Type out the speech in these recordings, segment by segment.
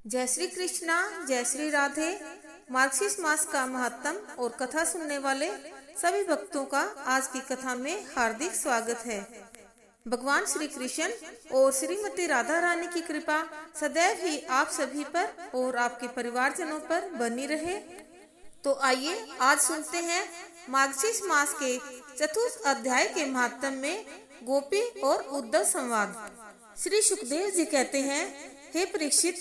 जय श्री कृष्णा, जय श्री राधे। मार्गशीर्ष मास का महत्तम और कथा सुनने वाले सभी भक्तों का आज की कथा में हार्दिक स्वागत है। भगवान श्री कृष्ण और श्रीमती राधा रानी की कृपा सदैव ही आप सभी पर और आपके परिवारजनों पर बनी रहे। तो आइए आज सुनते हैं मार्गशीर्ष मास के चतुर्थ अध्याय के महत्तम में गोपी और उद्धव संवाद। श्री सुखदेव जी कहते हैं, हे परीक्षित,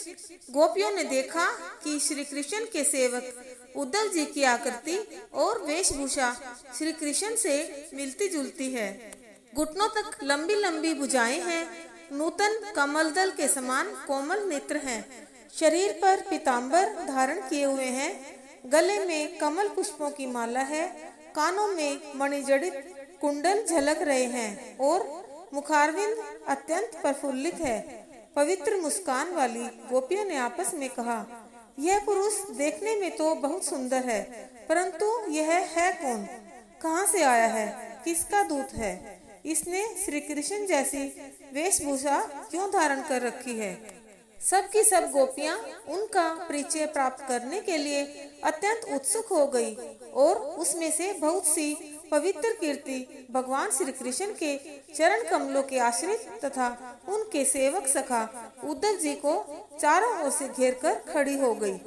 गोपियों ने देखा कि श्री कृष्ण के सेवक उद्धव जी की आकृति और वेशभूषा श्री कृष्ण से मिलती जुलती है। घुटनों तक लंबी लंबी भुजाएं हैं, नूतन कमल दल के समान कोमल नेत्र हैं, शरीर पर पीतांबर धारण किए हुए हैं, गले में कमल पुष्पों की माला है, कानों में मणिजड़ित कुंडल झलक रहे हैं और मुखारविंद अत्यंत प्रफुल्लित है। पवित्र मुस्कान वाली गोपियों ने आपस में कहा, यह पुरुष देखने में तो बहुत सुंदर है, परंतु यह है कौन? कहाँ से आया है? किसका दूत है? इसने श्री कृष्ण जैसी वेशभूषा क्यों धारण कर रखी है? सब की सब गोपियां उनका परिचय प्राप्त करने के लिए अत्यंत उत्सुक हो गई और उसमें से बहुत सी पवित्र कीर्ति भगवान श्री कृष्ण के चरण कमलों के आश्रित तथा उनके सेवक सखा उद्धव जी को चारों ओर से घेरकर खड़ी हो गई।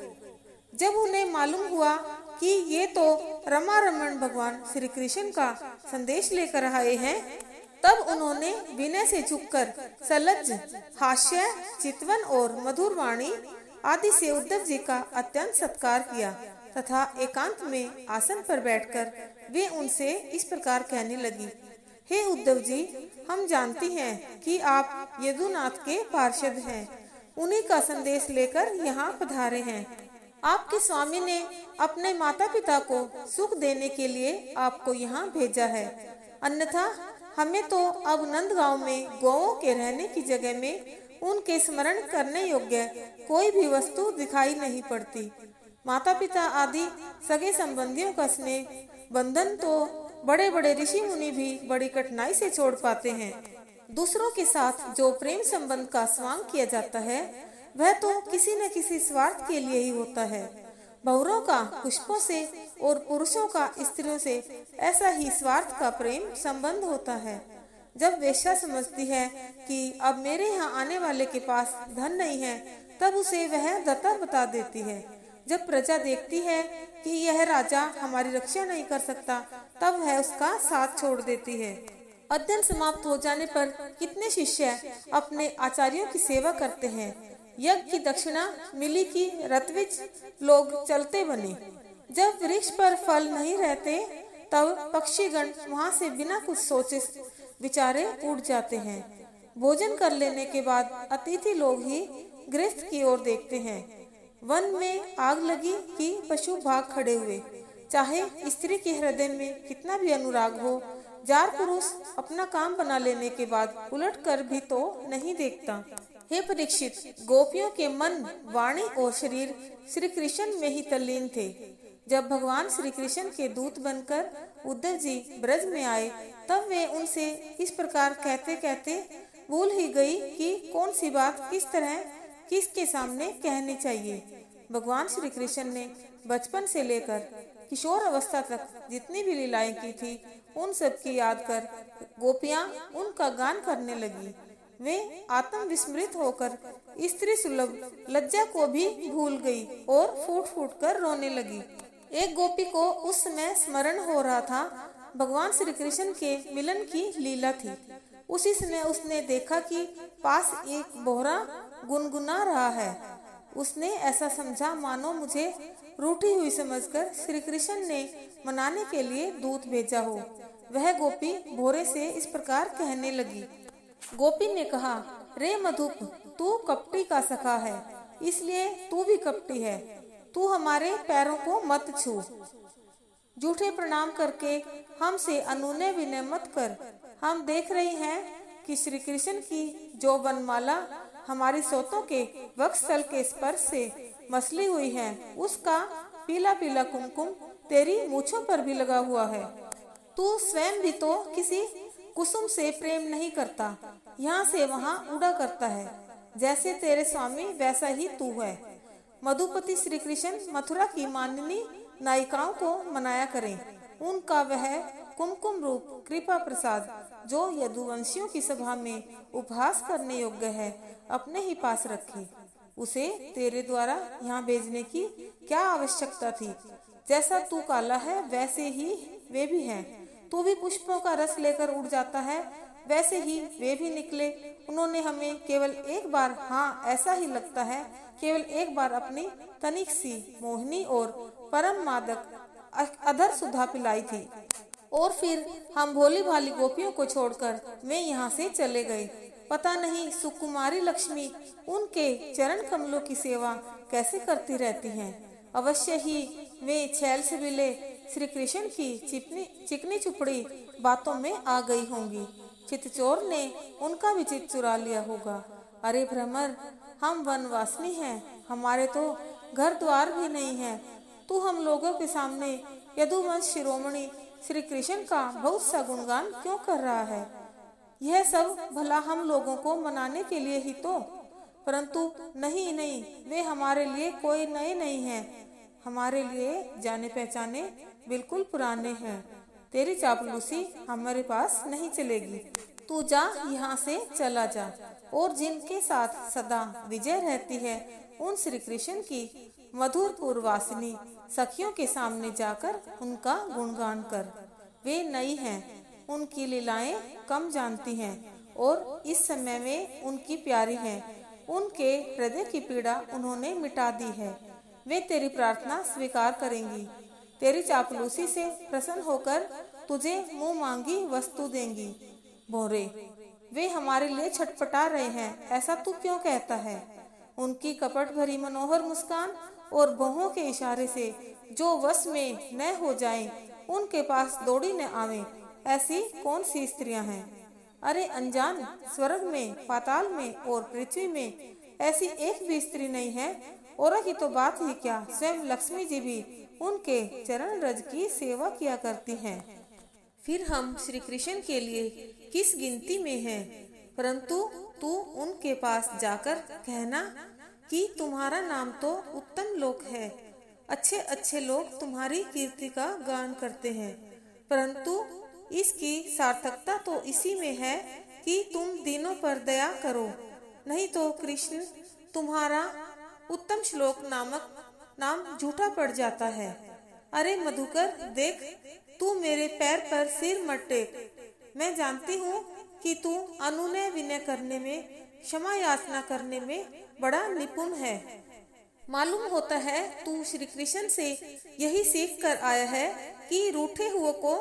जब उन्हें मालूम हुआ कि ये तो रमा रमण भगवान श्री कृष्ण का संदेश लेकर आए हैं, तब उन्होंने विनय से झुककर सलज्ज हास्य, चितवन और मधुर वाणी आदि से उद्धव जी का अत्यंत सत्कार किया तथा एकांत में आसन पर बैठकर वे उनसे इस प्रकार कहने लगी, हे उद्धव जी, हम जानती हैं कि आप यदुनाथ के पार्षद हैं, उन्हीं का संदेश लेकर यहाँ पधारे हैं। आपके स्वामी ने अपने माता पिता को सुख देने के लिए आपको यहाँ भेजा है, अन्यथा हमें तो अब नंदगांव में गौओं के रहने की जगह में उनके स्मरण करने योग्य कोई भी वस्तु दिखाई नहीं पड़ती। माता पिता आदि सगे संबंधियों का स्नेह बंधन तो बड़े बड़े ऋषि मुनि भी बड़ी कठिनाई से छोड़ पाते हैं। दूसरों के साथ जो प्रेम संबंध का स्वांग किया जाता है, वह तो किसी न किसी स्वार्थ के लिए ही होता है। बहुरों का पुष्पों से और पुरुषों का स्त्रियों से ऐसा ही स्वार्थ का प्रेम संबंध होता है। जब वेश्या समझती है कि अब मेरे यहाँ आने वाले के पास धन नहीं है, तब उसे वह दत्ता बता देती है। जब प्रजा देखती है कि यह राजा हमारी रक्षा नहीं कर सकता, तब वह उसका साथ छोड़ देती है। अध्ययन समाप्त हो जाने पर कितने शिष्य अपने आचार्यों की सेवा करते हैं। यज्ञ की दक्षिणा मिली की रतविज लोग चलते बने। जब वृक्ष पर फल नहीं रहते, तब पक्षीगण वहां से बिना कुछ सोचे विचारे उड़ जाते हैं। भोजन कर लेने के बाद अतिथि लोग ही गृहस्थ की ओर देखते हैं। वन में आग लगी कि पशु भाग खड़े हुए। चाहे स्त्री के हृदय में कितना भी अनुराग हो, जार पुरुष अपना काम बना लेने के बाद उलट कर भी तो नहीं देखता। हे परीक्षित, गोपियों के मन, वाणी और शरीर श्री कृष्ण में ही तल्लीन थे। जब भगवान श्री कृष्ण के दूत बनकर उद्धव जी ब्रज में आए, तब वे उनसे इस प्रकार कहते कहते भूल ही गई कि कौन सी बात किस तरह किसके सामने कहनी चाहिए। भगवान श्री कृष्ण ने बचपन से लेकर किशोर अवस्था तक जितनी भी लीलाएं की थी, उन सब की याद कर गोपियां उनका गान करने लगी। वे आत्म विस्मृत होकर स्त्री सुलभ लज्जा को भी भूल गई और फूट फूट कर रोने लगी। एक गोपी को उस समय स्मरण हो रहा था, भगवान श्री कृष्ण के मिलन की लीला थी। उसी समय उसने देखा कि पास एक बोहरा गुनगुना रहा है। उसने ऐसा समझा मानो मुझे रूठी हुई समझकर श्री कृष्ण ने मनाने के लिए दूत भेजा हो। वह गोपी भोरे से इस प्रकार कहने लगी। गोपी ने कहा, रे मधुप, तू कपटी का सखा है, इसलिए तू भी कपटी है। तू हमारे पैरों को मत छू। झूठे प्रणाम करके हमसे अनुनय विनय मत कर। हम देख रही हैं कि श्री कृष्ण की जो वनमाला हमारी सोतों के वक्षस्थल के स्पर्श से मसली हुई है, उसका पीला पीला कुमकुम तेरी मूछों पर भी लगा हुआ है। तू स्वयं भी तो किसी कुसुम से प्रेम नहीं करता, यहाँ से वहाँ उड़ा करता है। जैसे तेरे स्वामी वैसा ही तू है। मधुपति श्री कृष्ण मथुरा की माननीय नायिकाओं को मनाया करें। उनका वह कुमकुम रूप कृपा प्रसाद जो यदुवंशियों की सभा में उपहास करने योग्य है, अपने ही पास रखे। उसे तेरे द्वारा यहाँ भेजने की क्या आवश्यकता थी? जैसा तू काला है वैसे ही वे भी हैं। तू भी पुष्पों का रस लेकर उड़ जाता है, वैसे ही वे भी निकले। उन्होंने हमें केवल एक बार, हाँ ऐसा ही लगता है, केवल एक बार अपनी तनिक सी मोहिनी और परम मादक अधर सुधा पिलाई थी, और फिर हम भोली भाली गोपियों को छोड़कर वे यहाँ से चले गए। पता नहीं सुकुमारी लक्ष्मी उनके चरण कमलों की सेवा कैसे करती रहती हैं। अवश्य ही वे छैल छबीले श्री कृष्ण की चिकनी चुपड़ी बातों में आ गई होंगी। चितचोर ने उनका भी चित चुरा लिया होगा। अरे भ्रमर, हम वनवासिनी हैं, हमारे तो घर द्वार भी नहीं है। तू हम लोगों के सामने यदुवंश शिरोमणि श्री कृष्ण का बहुत सा गुणगान क्यों कर रहा है? यह सब भला हम लोगों को मनाने के लिए ही तो, परंतु नहीं नहीं, वे हमारे लिए कोई नए नहीं हैं, हमारे लिए जाने पहचाने बिल्कुल पुराने हैं। तेरी चापलूसी हमारे पास नहीं चलेगी। तू जा, यहाँ से चला जा, और जिनके साथ सदा विजय रहती है उन श्री कृष्ण की मधुर पूर्वासिनी सखियों के सामने जाकर उनका गुणगान कर। वे नई हैं, उनकी लीलाएं कम जानती हैं, और इस समय में उनकी प्यारी हैं। उनके हृदय की पीड़ा उन्होंने मिटा दी है। वे तेरी प्रार्थना स्वीकार करेंगी, तेरी चापलूसी से प्रसन्न होकर तुझे मुंह मांगी वस्तु देंगी। भोरे, वे हमारे लिए छटपटा रहे हैं, ऐसा तू क्यों कहता है? उनकी कपट भरी मनोहर मुस्कान और भौहों के इशारे से जो वश में न हो जाएं, उनके पास दौड़ी न आवे, ऐसी कौन सी स्त्रियां हैं? अरे अनजान, स्वर्ग में, पाताल में और पृथ्वी में ऐसी एक भी स्त्री नहीं है। और की तो बात ही क्या, स्वयं लक्ष्मी जी भी उनके चरण रज की सेवा किया करती हैं। फिर हम श्री कृष्ण के लिए किस गिनती में हैं? परंतु तू उनके पास जाकर कहना कि तुम्हारा नाम तो उत्तम लोक है, अच्छे अच्छे लोग तुम्हारी कीर्ति का गान करते हैं, परंतु इसकी सार्थकता तो इसी में है कि तुम दीनों पर दया करो, नहीं तो कृष्ण तुम्हारा उत्तम श्लोक नामक नाम झूठा पड़ जाता है। अरे मधुकर, देख, तू मेरे पैर पर सिर मत टेक। मैं जानती हूँ कि तू अनुनय विनय करने में, क्षमा याचना करने में बड़ा निपुण है। मालूम होता है तू श्री कृष्ण से यही सीख कर आया है कि रूठे हुए को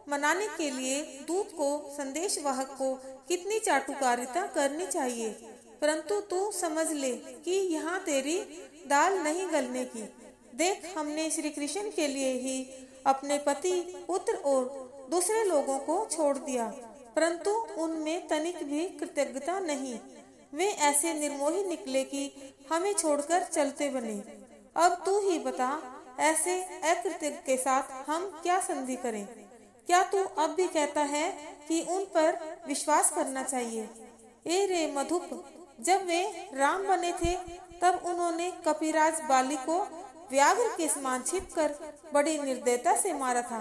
मनाने के लिए दूत को, संदेश वाहक को कितनी चाटुकारिता करनी चाहिए। परंतु तू समझ ले कि यहाँ तेरी दाल नहीं गलने की। देख, हमने श्री कृष्ण के लिए ही अपने पति, पुत्र और दूसरे लोगों को छोड़ दिया, परंतु उनमें तनिक भी कृतज्ञता नहीं। वे ऐसे निर्मोही निकले कि हमें छोड़कर चलते बने। अब तू ही बता, ऐसे अकृतज्ञ के साथ हम क्या संधि करें? क्या तू अब भी कहता है कि उन पर विश्वास करना चाहिए? ए रे मधुप, जब वे राम बने थे तब उन्होंने कपिराज बाली को व्याघ्र के समान छिपकर बड़ी निर्दयता से मारा था।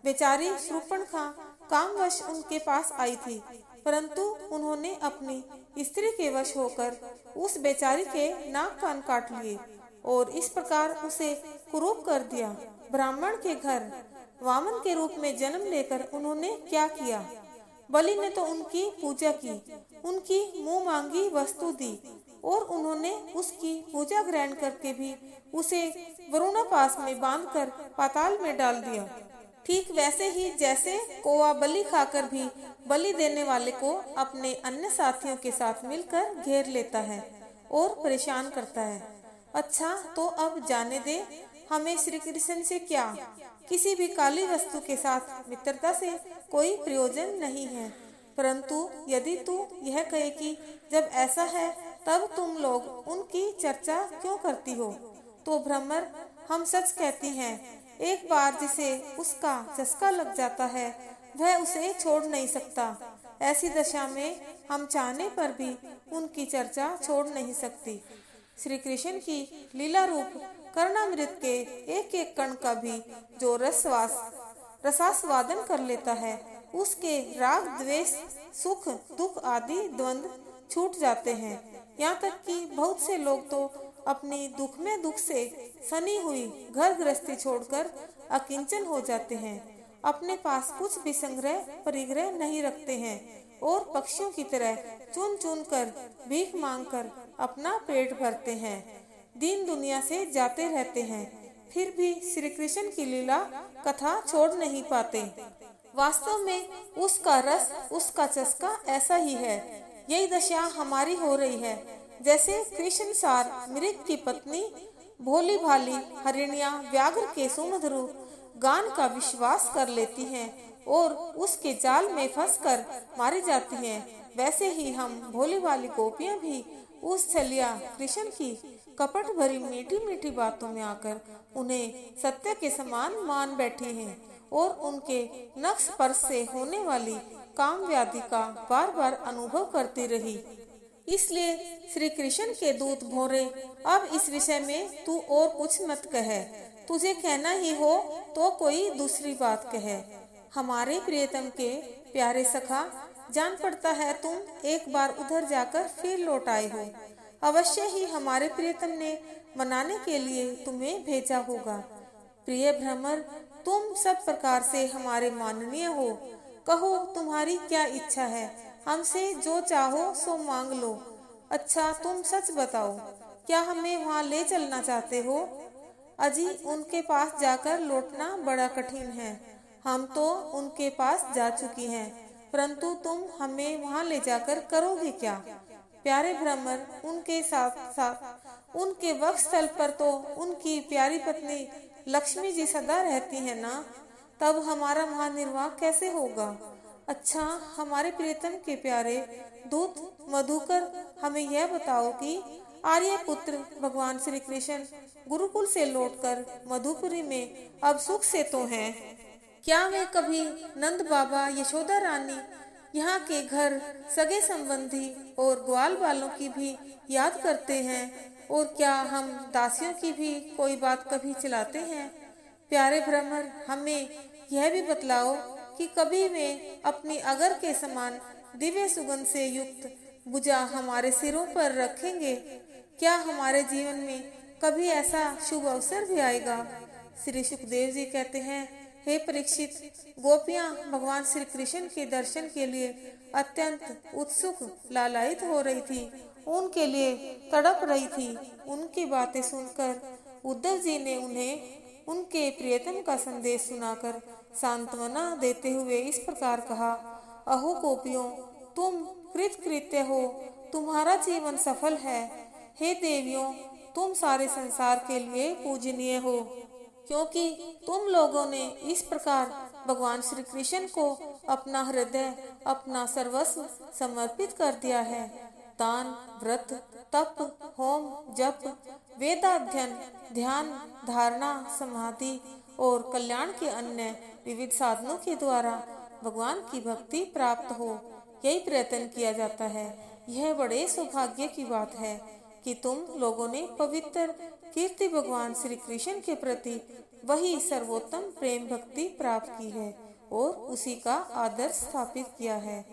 बेचारी शूर्पणखा कामवश उनके पास आई थी, परंतु उन्होंने अपनी स्त्री के वश होकर उस बेचारी के नाक कान काट लिए और इस प्रकार उसे कुरूप कर दिया। ब्राह्मण के घर वामन के रूप में जन्म लेकर उन्होंने क्या किया? बलि ने तो उनकी पूजा की, उनकी मुंह मांगी वस्तु दी, और उन्होंने उसकी पूजा ग्रहण करके भी उसे वरुणापास में बांधकर पाताल में डाल दिया। ठीक वैसे ही जैसे कौवा बलि खाकर भी बलि देने वाले को अपने अन्य साथियों के साथ मिलकर घेर लेता है और परेशान करता है। अच्छा, तो अब जाने दे, हमें श्री कृष्ण से क्या, किसी भी काली वस्तु के साथ मित्रता से कोई प्रयोजन नहीं है। परंतु यदि तू यह कहे कि जब ऐसा है तब तुम लोग उनकी चर्चा क्यों करती हो, तो भ्रमर, हम सच कहती हैं, एक बार जिसे उसका चस्का लग जाता है वह उसे छोड़ नहीं सकता। ऐसी दशा में हम चाहने पर भी उनकी चर्चा छोड़ नहीं सकती। श्री कृष्ण की लीला रूप कर्णामृत के एक एक कण का भी जो रसास्वादन कर लेता है, उसके राग द्वेष सुख दुख आदि द्वंद्व छूट जाते हैं। यहाँ तक कि बहुत से लोग तो अपनी दुख में दुख से सनी हुई घर गृहस्थी छोड़कर अकिंचन हो जाते हैं, अपने पास कुछ भी संग्रह परिग्रह नहीं रखते हैं और पक्षियों की तरह चुन चुन कर भीख मांगकर अपना पेट भरते हैं, दीन दुनिया से जाते रहते हैं, फिर भी श्री कृष्ण की लीला कथा छोड़ नहीं पाते। वास्तव में उसका रस उसका चस्का ऐसा ही है। यही दशा हमारी हो रही है। जैसे कृष्ण सार मृग की पत्नी भोली भाली हरिणिया व्याघ्र के सुमधुर गान का विश्वास कर लेती हैं और उसके जाल में फंसकर मारी जाती हैं, वैसे ही हम भोली भाली गोपियां भी उस छलिया कृष्ण की कपट भरी मीठी मीठी बातों में आकर उन्हें सत्य के समान मान बैठी हैं और उनके नख स्पर्श से होने वाली काम व्याधि का बार बार अनुभव करती रही। इसलिए श्री कृष्ण के दूत भोरे, अब इस विषय में तू और कुछ मत कहे, तुझे कहना ही हो तो कोई दूसरी बात कहे। हमारे प्रियतम के प्यारे सखा, जान पड़ता है तुम एक बार उधर जाकर फिर लौट आए हो। अवश्य ही हमारे प्रियतम ने मनाने के लिए तुम्हें भेजा होगा। प्रिय भ्रमर, तुम सब प्रकार से हमारे माननीय हो। कहो तुम्हारी क्या इच्छा है, हमसे जो चाहो सो मांग लो। अच्छा तुम सच बताओ, क्या हमें वहाँ ले चलना चाहते हो? अजी उनके पास जाकर लौटना बड़ा कठिन है। हम तो उनके पास जा चुकी हैं, परंतु तुम हमें वहाँ ले जाकर करोगे क्या? प्यारे भ्रमर, उनके साथ साथ उनके वक्षस्थल पर तो उनकी प्यारी पत्नी लक्ष्मी जी सदा रहती है ना, तब हमारा वहाँ निर्वाह कैसे होगा? अच्छा हमारे प्रियतम के प्यारे दूत मधुकर, हमें यह बताओ कि आर्य पुत्र भगवान श्री कृष्ण गुरुकुल से लौटकर मधुपुरी में अब सुख से तो हैं। क्या वे कभी नंद बाबा, यशोदा रानी, यहाँ के घर सगे संबंधी और ग्वाल बालों की भी याद करते हैं? और क्या हम दासियों की भी कोई बात कभी चलाते हैं? प्यारे भ्रमर, हमें यह भी बतलाओ कि कभी वे अपनी अगर के समान दिव्य सुगंध से युक्त भुजा हमारे सिरों पर रखेंगे? क्या हमारे जीवन में कभी ऐसा शुभ अवसर भी आएगा? श्री सुखदेव जी कहते हैं, हे परीक्षित, गोपियां भगवान श्री कृष्ण के दर्शन के लिए अत्यंत उत्सुक लालायित हो रही थी, उनके लिए तड़प रही थी। उनकी बातें सुनकर उद्धव जी ने उन्हें उनके प्रियतम का संदेश सुनाकर सांत्वना देते हुए इस प्रकार कहा, अहो गोपियों, तुम कृतकृत्य हो, तुम्हारा जीवन सफल है। हे देवियों, तुम सारे संसार के लिए पूजनीय हो, क्योंकि तुम लोगों ने इस प्रकार भगवान श्री कृष्ण को अपना हृदय, अपना सर्वस्व समर्पित कर दिया है। दान, व्रत, तप, होम, जप, वेदाध्ययन, ध्यान, धारणा, समाधि और कल्याण के अन्य विविध साधनों के द्वारा भगवान की भक्ति प्राप्त हो, यही प्रयत्न किया जाता है। यह बड़े सौभाग्य की बात है कि तुम लोगों ने पवित्र कीर्ति भगवान श्री कृष्ण के प्रति वही सर्वोत्तम प्रेम भक्ति प्राप्त की है और उसी का आदर्श स्थापित किया है,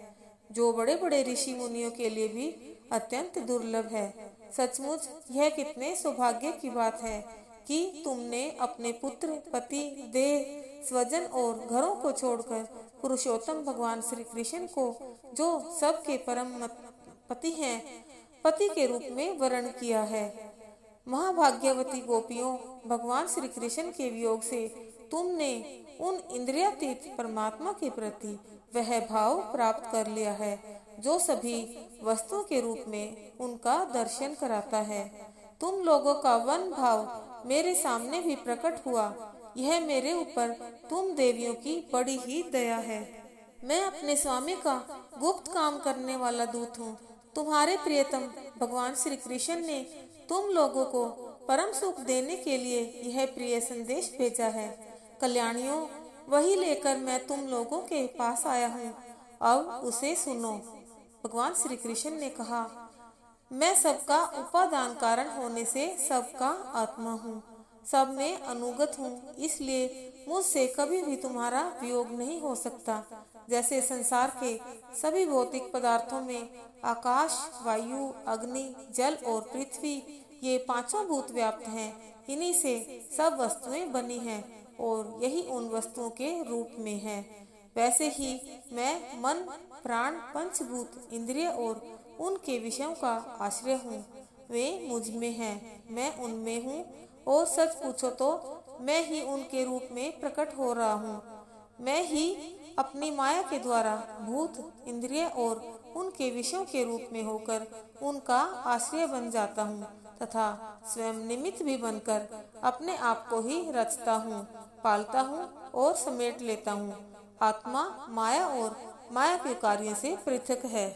जो बड़े बड़े ऋषि मुनियों के लिए भी अत्यंत दुर्लभ है। सचमुच यह कितने सौभाग्य की बात है कि तुमने अपने पुत्र, पति, देह, स्वजन और घरों को छोड़कर पुरुषोत्तम भगवान श्री कृष्ण को, जो सबके परम पति हैं, पति के रूप में वर्ण किया है। महाभाग्यवती गोपियों, भगवान श्री कृष्ण के वियोग से तुमने उन इंद्रियातीत परमात्मा के प्रति वह भाव प्राप्त कर लिया है जो सभी वस्तुओं के रूप में उनका दर्शन कराता है। तुम लोगों का वन भाव मेरे सामने भी प्रकट हुआ। यह मेरे ऊपर तुम देवियों की बड़ी ही दया है। मैं अपने स्वामी का गुप्त काम करने वाला दूत हूँ। तुम्हारे प्रियतम भगवान श्री कृष्ण ने तुम लोगों को परम सुख देने के लिए यह प्रिय संदेश भेजा है। कल्याणियों, वही लेकर मैं तुम लोगों के पास आया हूँ। अब उसे सुनो। भगवान श्री कृष्ण ने कहा, मैं सबका उपादान कारण होने से सबका आत्मा हूँ, सब में अनुगत हूँ, इसलिए मुझसे कभी भी तुम्हारा वियोग नहीं हो सकता। जैसे संसार के सभी भौतिक पदार्थों में आकाश, वायु, अग्नि, जल और पृथ्वी, ये पांचों भूत व्याप्त हैं, इन्हीं से सब वस्तुएं बनी हैं और यही उन वस्तुओं के रूप में है। वैसे ही मैं मन, प्राण, पंचभूत, इंद्रिय और उनके विषयों का आश्रय हूँ। वे मुझ में हैं, मैं उनमें हूँ, और सच पूछो तो मैं ही उनके रूप में प्रकट हो रहा हूँ। मैं ही अपनी माया के द्वारा भूत, इंद्रिय और उनके विषयों के रूप में होकर उनका आश्रय बन जाता हूँ तथा स्वयं निमित्त भी बनकर अपने आप को ही रचता हूँ, पालता हूँ और समेट लेता हूँ। आत्मा माया और माया के कार्यों से पृथक है।